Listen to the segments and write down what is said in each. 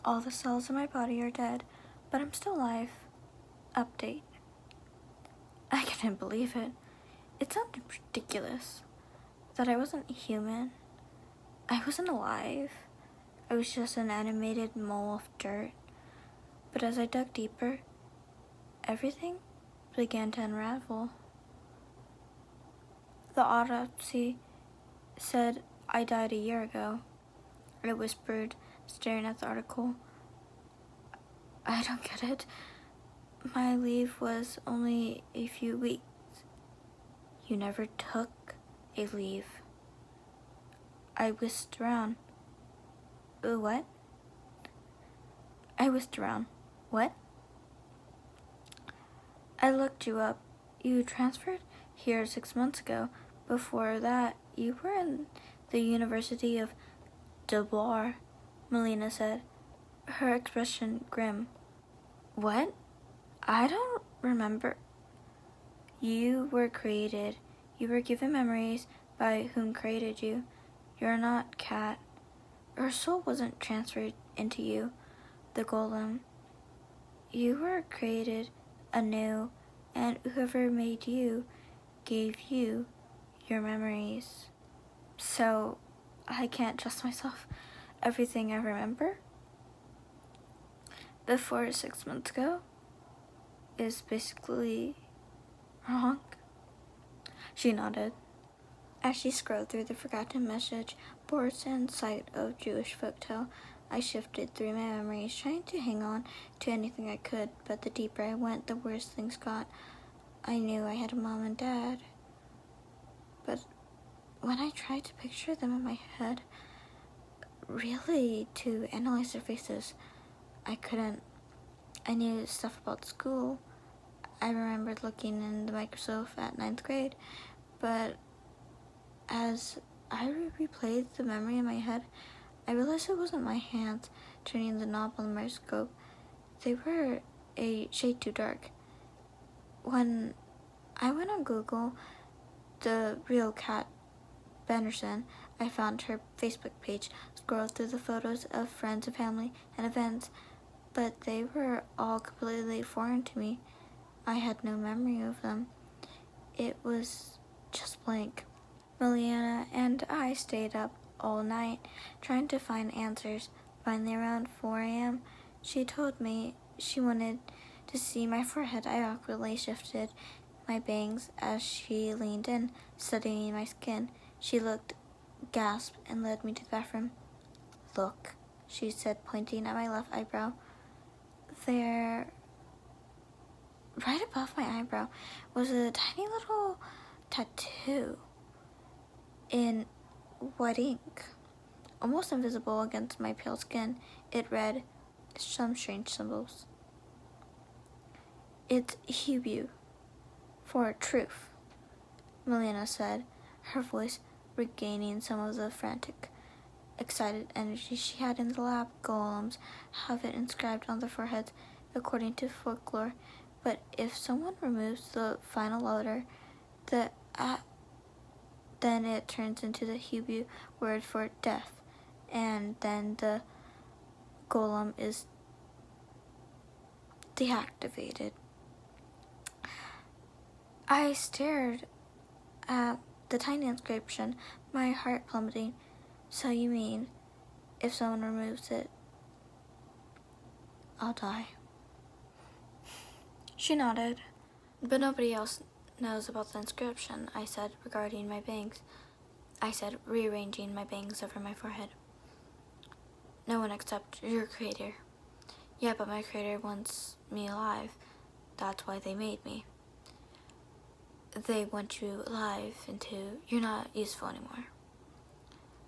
All the cells in my body are dead, but I'm still alive. Update. I couldn't believe it. It sounded ridiculous. That I wasn't human. I wasn't alive. I was just an animated mole of dirt. But as I dug deeper, everything began to unravel. The autopsy said I died a year ago. I whispered, staring at the article. I don't get it. My leave was only a few weeks. You never took a leave. I whisked around. What? I whisked around. What? I looked you up. You transferred here 6 months ago. Before that, you were in the University of Dubois, Melina said, her expression grim. What? I don't remember. You were created. You were given memories by whom created you. You're not Cat. Her soul wasn't transferred into you, the golem. You were created anew, and whoever made you gave you your memories. So, I can't trust myself. Everything I remember before 6 months ago is basically wrong. She nodded. As she scrolled through the forgotten message boards and site of Jewish folktale, I shifted through my memories, trying to hang on to anything I could, but the deeper I went, the worse things got. I knew I had a mom and dad, but when I tried to picture them in my head, really to analyze their faces, I couldn't. I knew stuff about school. I remembered looking in the microscope at 9th grade, but as I replayed the memory in my head, I realized it wasn't my hands turning the knob on the microscope. They were a shade too dark. When I went on Google, the real Cat Benderson, I found her Facebook page, scrolled through the photos of friends and family and events, but they were all completely foreign to me. I had no memory of them. It was just blank. Melina and I stayed up all night trying to find answers. Finally, around 4 a.m., she told me she wanted to see my forehead. I awkwardly shifted my bangs as she leaned in, studying my skin. She looked, gasped, and led me to the bathroom. Look, she said, pointing at my left eyebrow. There, right above my eyebrow, was a tiny little tattoo in white ink, almost invisible against my pale skin. It read some strange symbols. It's Hebrew for truth, Melina said, her voice regaining some of the frantic, excited energy she had in the lab. Golems have it inscribed on their foreheads according to folklore, but if someone removes the final letter, then it turns into the Hebrew word for death, and then the golem is deactivated. I stared at the tiny inscription, my heart plummeting. So you mean, if someone removes it, I'll die? She nodded. But nobody else knows about the inscription, I said, regarding my bangs. I said, rearranging my bangs over my forehead. No one except your creator. Yeah, but my creator wants me alive. That's why they made me. They want you alive until you're not useful anymore.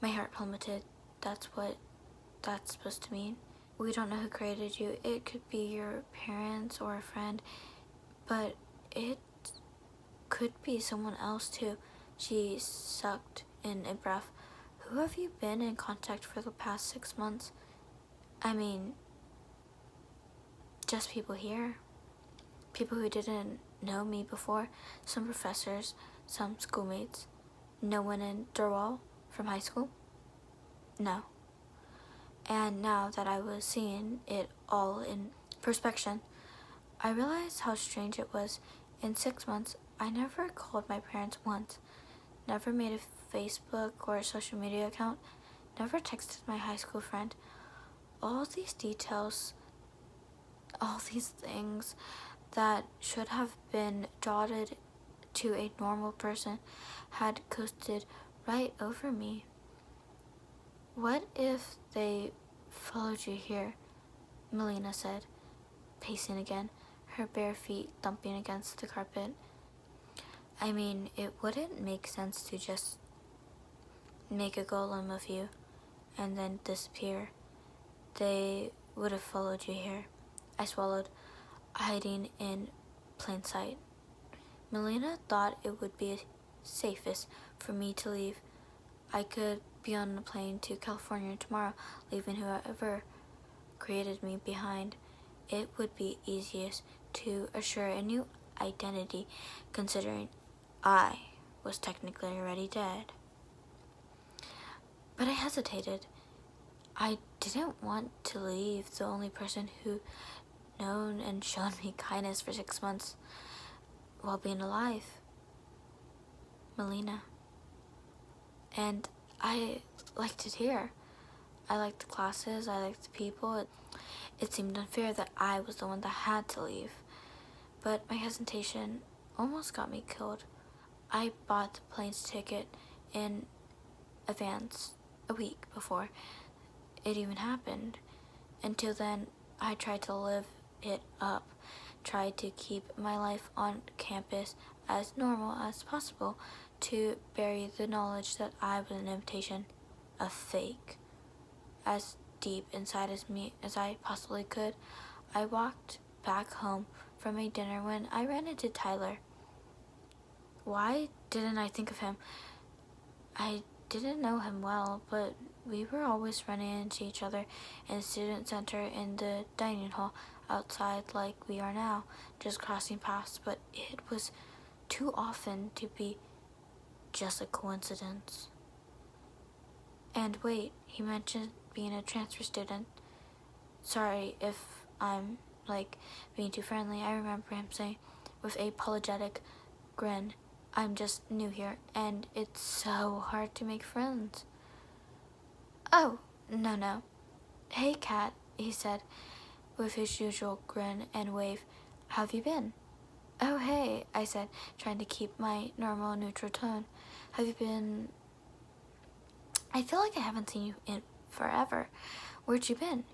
My heart plummeted. That's what that's supposed to mean. We don't know who created you. It could be your parents or a friend, but it could be someone else too. She sucked in a breath. Who have you been in contact for the past 6 months? I mean, just people here. People who didn't know me before. Some professors, some schoolmates. No one in Durwal from high school? No. And now that I was seeing it all in perspective, I realized how strange it was. In 6 months, I never called my parents once, never made a Facebook or a social media account, never texted my high school friend. All these details, all these things that should have been jotted to a normal person had coasted right over me. What if they followed you here? Melina said, pacing again, her bare feet thumping against the carpet. I mean, it wouldn't make sense to just make a golem of you and then disappear. They would have followed you here. I swallowed, hiding in plain sight. Melina thought it would be safest for me to leave. I could be on a plane to California tomorrow, leaving whoever created me behind. It would be easiest to assure a new identity, considering I was technically already dead. But I hesitated. I didn't want to leave the only person who known and shown me kindness for 6 months while being alive. Melina. And I liked it here. I liked the classes, I liked the people. It seemed unfair that I was the one that had to leave. But my hesitation almost got me killed. I bought the plane's ticket in advance a week before it even happened. Until then, I tried to live it up, tried to keep my life on campus as normal as possible, to bury the knowledge that I was an imitation, a fake, as deep inside as me as I possibly could. I walked back home from a dinner when I ran into Tyler. Why didn't I think of him? I didn't know him well, but we were always running into each other in the student center, in the dining hall, outside like we are now, just crossing paths, but it was too often to be just a coincidence. And wait, he mentioned being a transfer student. Sorry if I'm, being too friendly. I remember him saying with a apologetic grin, I'm just new here, and it's so hard to make friends. Oh, no. Hey, Kat, he said, with his usual grin and wave. How've you been? Oh, hey, I said, trying to keep my normal neutral tone. Have you been... I feel like I haven't seen you in forever. Where'd you been?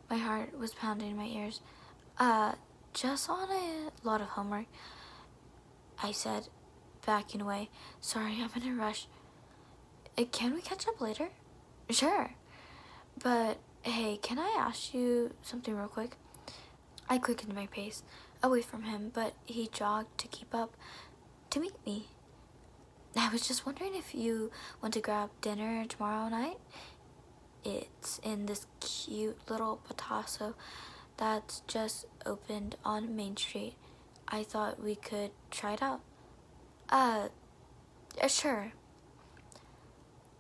My heart was pounding in my ears. Just on a lot of homework, I said, backing away. Sorry, I'm in a rush. Can we catch up later? Sure. But, hey, can I ask you something real quick? I quickened my pace, away from him, but he jogged to keep up, to meet me. I was just wondering if you want to grab dinner tomorrow night? It's in this cute little Picasso that's just opened on Main Street. I thought we could try it out. Sure.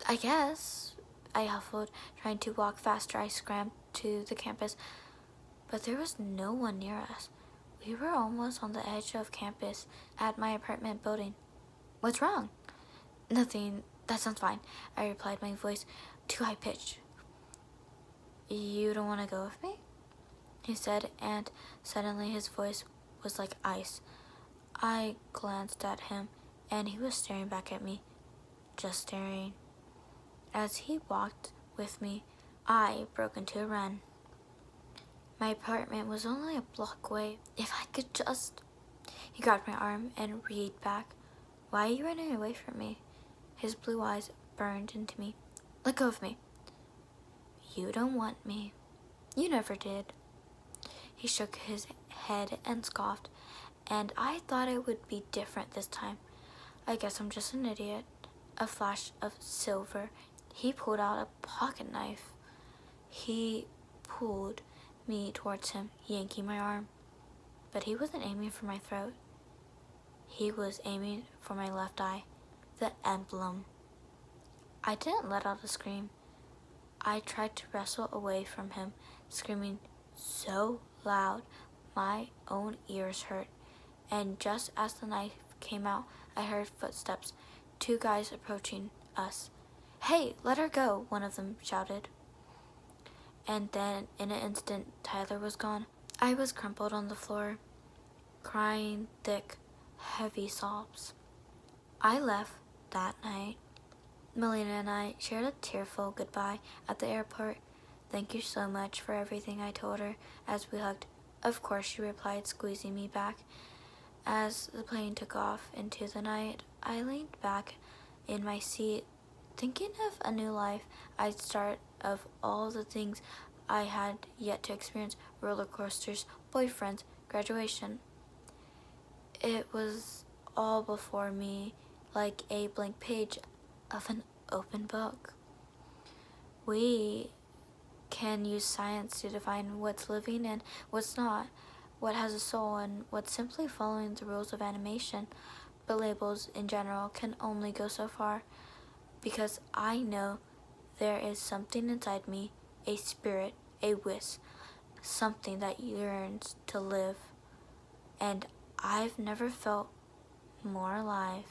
I guess, I huffled, trying to walk faster. I scrambled to the campus, but there was no one near us. We were almost on the edge of campus at my apartment building. What's wrong? Nothing. That sounds fine, I replied, my voice too high-pitched. You don't want to go with me? He said, and suddenly his voice was like ice. I glanced at him, and he was staring back at me, just staring. As he walked with me, I broke into a run. My apartment was only a block away. If I could just... He grabbed my arm and reeled back. Why are you running away from me? His blue eyes burned into me. Let go of me. You don't want me. You never did. He shook his head and scoffed, and I thought it would be different this time. I guess I'm just an idiot. A flash of silver. He pulled out a pocket knife. He pulled me towards him, yanking my arm. But he wasn't aiming for my throat. He was aiming for my left eye, the emblem. I didn't let out a scream. I tried to wrestle away from him, screaming so loud my own ears hurt. And just as the knife came out, I heard footsteps, 2 guys approaching us. "Hey, let her go," one of them shouted. And then, in an instant, Tyler was gone. I was crumpled on the floor, crying thick, heavy sobs. I left that night. Melina and I shared a tearful goodbye at the airport. "Thank you so much for everything," I told her as we hugged. "Of course," she replied, squeezing me back. As the plane took off into the night, I leaned back in my seat, thinking of a new life I'd start, of all the things I had yet to experience: roller coasters, boyfriends, graduation. It was all before me, like a blank page of an open book. We can use science to define what's living and what's not, what has a soul and what's simply following the rules of animation, but labels in general can only go so far, because I know there is something inside me, a spirit, a wish, something that yearns to live, and I've never felt more alive.